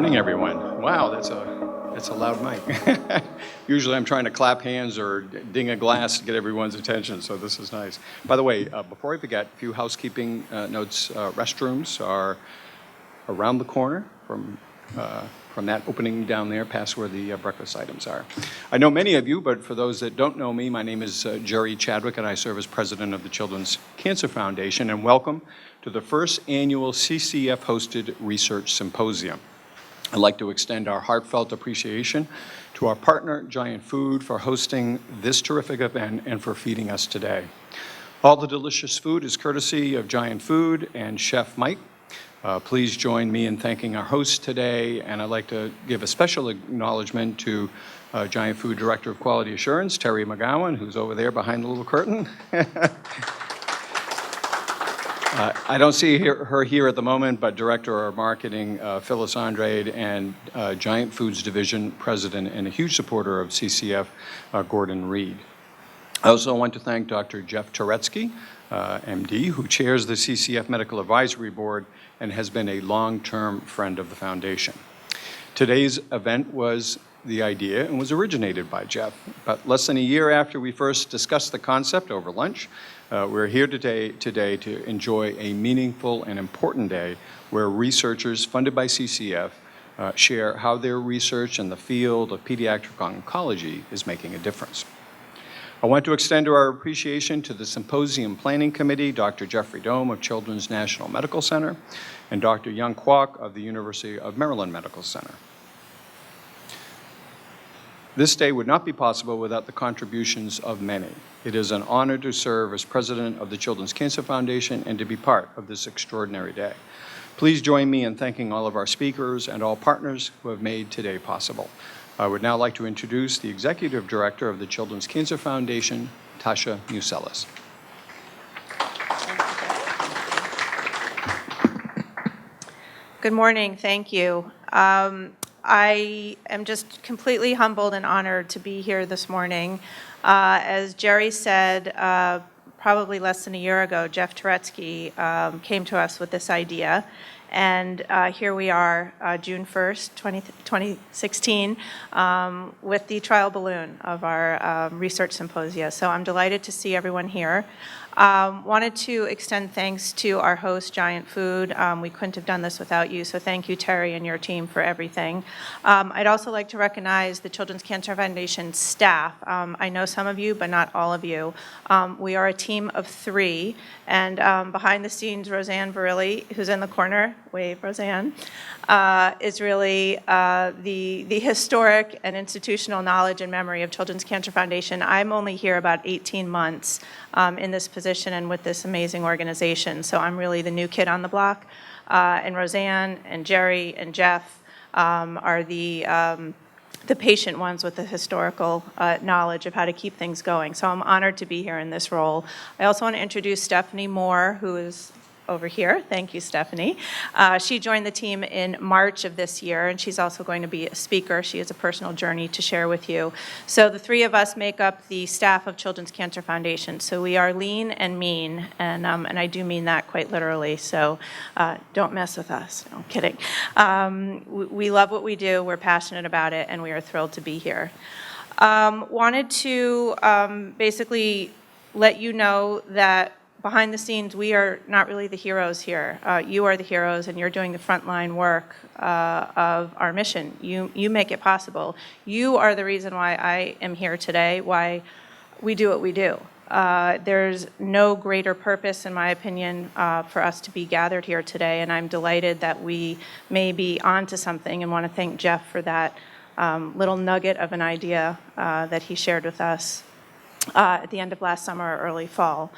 morning, everyone. Wow, that's a loud mic. Usually I'm trying to clap hands or ding a glass to get everyone's attention, so this is nice. By the way, before I forget, a few housekeeping notes. Restrooms are around the corner from that opening down there, past where the breakfast items are. I know many of you, but for those that don't know me, my name is Chadwick, and I serve as president of the Children's Cancer Foundation, and welcome to the first annual CCF-hosted Research Symposium. I'd like to extend our heartfelt appreciation to our partner, Giant Food, for hosting this terrific event and for feeding us today. All the delicious food is courtesy of Giant Food and Chef Mike. Please join me in thanking our hosts today, and I'd like to give a special acknowledgement to Giant Food Director of Quality Assurance, Terry McGowan, who's over there behind the little curtain. I don't see her here at the moment, but Director of Marketing, Phyllis Andrade, and Giant Foods Division President and a huge supporter of CCF, Gordon Reed. I also want to thank Dr. Jeff Toretsky, MD, who chairs the CCF Medical Advisory Board and has been a long-term friend of the foundation. Today's event was the idea and was originated by Jeff. But less than a year after we first discussed the concept over lunch, we're here today to enjoy a meaningful and important day where researchers funded by CCF share how their research in the field of pediatric oncology is making a difference. I want to extend our appreciation to the Symposium Planning Committee, Dr. Jeffrey Dome of Children's National Medical Center, and Dr. Young Kwok of the University of Maryland Medical Center. This day would not be possible without the contributions of many. It is an honor to serve as president of the Children's Cancer Foundation and to be part of this extraordinary day. Please join me in thanking all of our speakers and all partners who have made today possible. I would now like to introduce the Executive Director of the Children's Cancer Foundation, Tasha Museles. Good morning, thank you. I am just completely humbled and honored to be here this morning. As Jerry said, probably less than a year ago, Jeff Toretsky came to us with this idea. And here we are, June 1st, 2016, with the trial balloon of our research symposia. So I'm delighted to see everyone here. Wanted to extend thanks to our host, Giant Food. We couldn't have done this without you, so thank you, Terry, and your team for everything. I'd also like to recognize the Children's Cancer Foundation staff. I know some of you, but not all of you. We are a team of 3, and behind the scenes, Roseanne Barilli, who's in the corner, wave, Roseanne, is really the historic and institutional knowledge and memory of Children's Cancer Foundation. I'm only here about 18 months in this position and with this amazing organization. So I'm really the new kid on the block. And Roseanne and Jerry and Jeff are the patient ones with the historical knowledge of how to keep things going. So I'm honored to be here in this role. I also want to introduce Stephanie Moore, who is over here. Thank you, Stephanie. She joined the team in March of this year, and she's also going to be a speaker. She has a personal journey to share with you. So the 3 of us make up the staff of Children's Cancer Foundation. So we are lean and mean, and I do mean that quite literally. So don't mess with us. No, I'm kidding. We love what we do. We're passionate about it, and we are thrilled to be here. Wanted to basically let you know that behind the scenes, we are not really the heroes here. You are the heroes, and you're doing the frontline work of our mission. You make it possible. You are the reason why I am here today, why we do what we do. There's no greater purpose, in my opinion, for us to be gathered here today, and I'm delighted that we may be onto something, and want to thank Jeff for that little nugget of an idea that he shared with us at the end of last summer or early fall.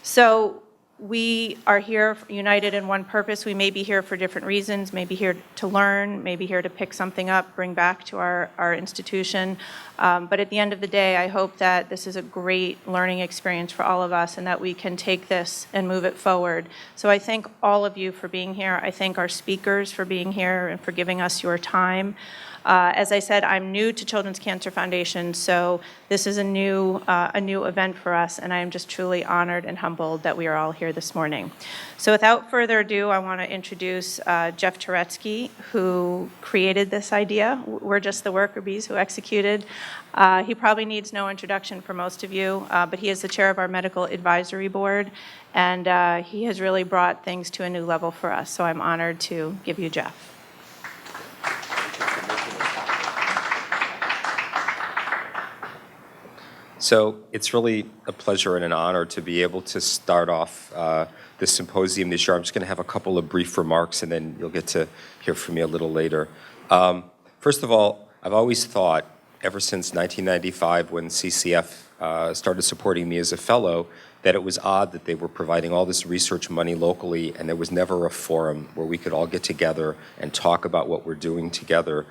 So we are here united in one purpose. We may be here for different reasons, maybe here to learn, maybe here to pick something up, bring back to our institution. But at the end of the day, I hope that this is a great learning experience for all of us and that we can take this and move it forward. So I thank all of you for being here. I thank our speakers for being here and for giving us your time. As I said, I'm new to Children's Cancer Foundation, so this is a new event for us, and I am just truly honored and humbled that we are all here this morning. So without further ado, I want to introduce Jeff Toretsky, who created this idea. We're just the worker bees who executed. He probably needs no introduction for most of you, but he is the chair of our medical advisory board, and he has really brought things to a new level for us. So I'm honored to give you Jeff. So it's really a pleasure and an honor to be able to start off this symposium this year. I'm just going to have a couple of brief remarks, and then you'll get to hear from me a little later. First of all, I've always thought, ever since 1995, when CCF started supporting me as a fellow, that it was odd that they were providing all this research money locally, and there was never a forum where we could all get together and talk about what we're doing together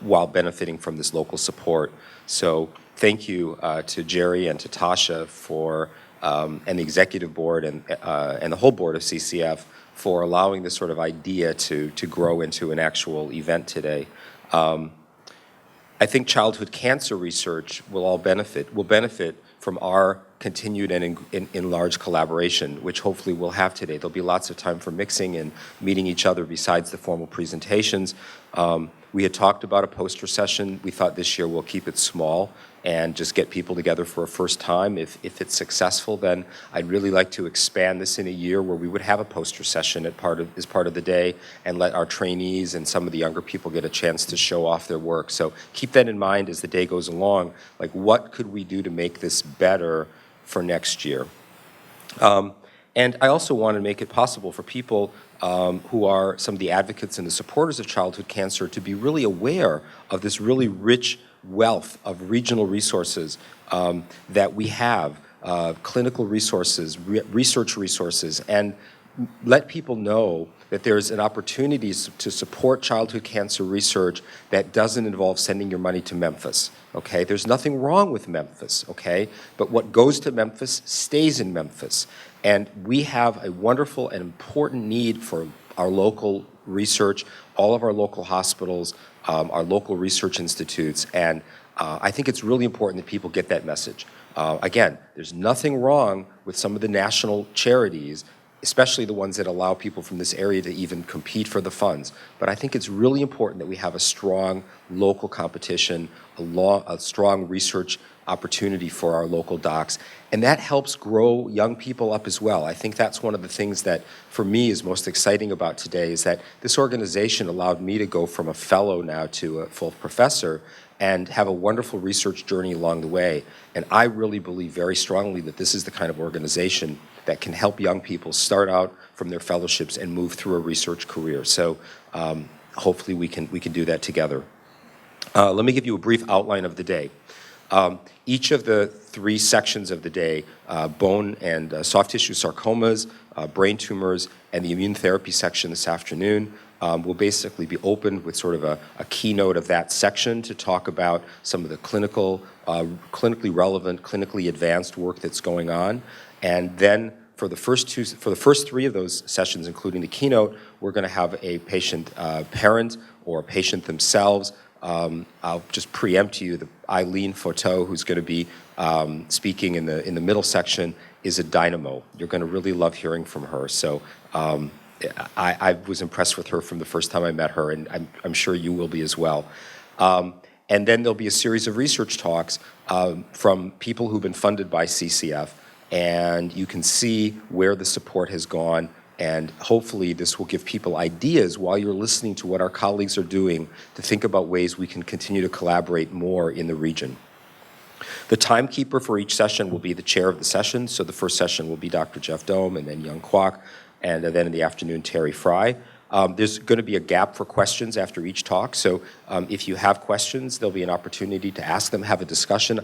while benefiting from this local support. So thank you to Jerry and to Tasha for, and the executive board and the whole board of CCF for allowing this sort of idea to grow into an actual event today. I think childhood cancer research will benefit from our continued and enlarged collaboration, which hopefully we'll have today. There'll be lots of time for mixing and meeting each other besides the formal presentations. We had talked about a poster session. We thought this year we'll keep it small and just get people together for a first time. If it's successful, then I'd really like to expand this in a year where we would have a poster session as part of the day and let our trainees and some of the younger people get a chance to show off their work. So keep that in mind as the day goes along. Like, what could we do to make this better for next year? And I also want to make it possible for people who are some of the advocates and the supporters of childhood cancer to be really aware of this really rich wealth of regional resources that we have, clinical resources, research resources, and let people know that there's an opportunity to support childhood cancer research that doesn't involve sending your money to Memphis, okay? There's nothing wrong with Memphis, okay? But what goes to Memphis stays in Memphis. And we have a wonderful and important need for our local research, all of our local hospitals, our local research institutes, and I think it's really important that people get that message. Again, there's nothing wrong with some of the national charities, especially the ones that allow people from this area to even compete for the funds. But I think it's really important that we have a strong local competition, a strong research opportunity for our local docs. And that helps grow young people up as well. I think that's one of the things that, for me, is most exciting about today, is that this organization allowed me to go from a fellow now to a full professor and have a wonderful research journey along the way. And I really believe very strongly that this is the kind of organization that can help young people start out from their fellowships and move through a research career. So hopefully we can do that together. Let me give you a brief outline of the day. Each of the three sections of the day, bone and soft tissue sarcomas, brain tumors, and the immune therapy section this afternoon, will basically be opened with sort of a keynote of that section to talk about some of the clinically relevant, clinically advanced work that's going on. And then for the first three of those sessions, including the keynote, we're going to have a patient parent or a patient themselves. I'll just preempt you, the Eileen Foteau, who's going to be speaking in the middle section, is a dynamo. You're going to really love hearing from her. So I was impressed with her from the first time I met her, and I'm sure you will be as well. And then there'll be a series of research talks from people who've been funded by CCF, and you can see where the support has gone. And hopefully this will give people ideas while you're listening to what our colleagues are doing to think about ways we can continue to collaborate more in the region. The timekeeper for each session will be the chair of the session. So the first session will be Dr. Jeff Dome, and then Young Kwok, and then in the afternoon, Terry Fry. There's going to be a gap for questions after each talk. So if you have questions, there'll be an opportunity to ask them, have a discussion.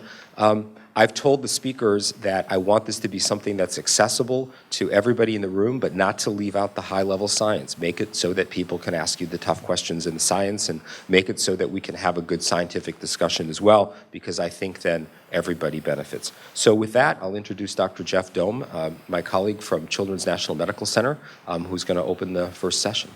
I've told the speakers that I want this to be something that's accessible to everybody in the room, but not to leave out the high-level science. Make it so that people can ask you the tough questions in the science, and make it so that we can have a good scientific discussion as well, because I think then everybody benefits. So with that, I'll introduce Dr. Jeff Dome, my colleague from Children's National Medical Center, who's going to open the first session.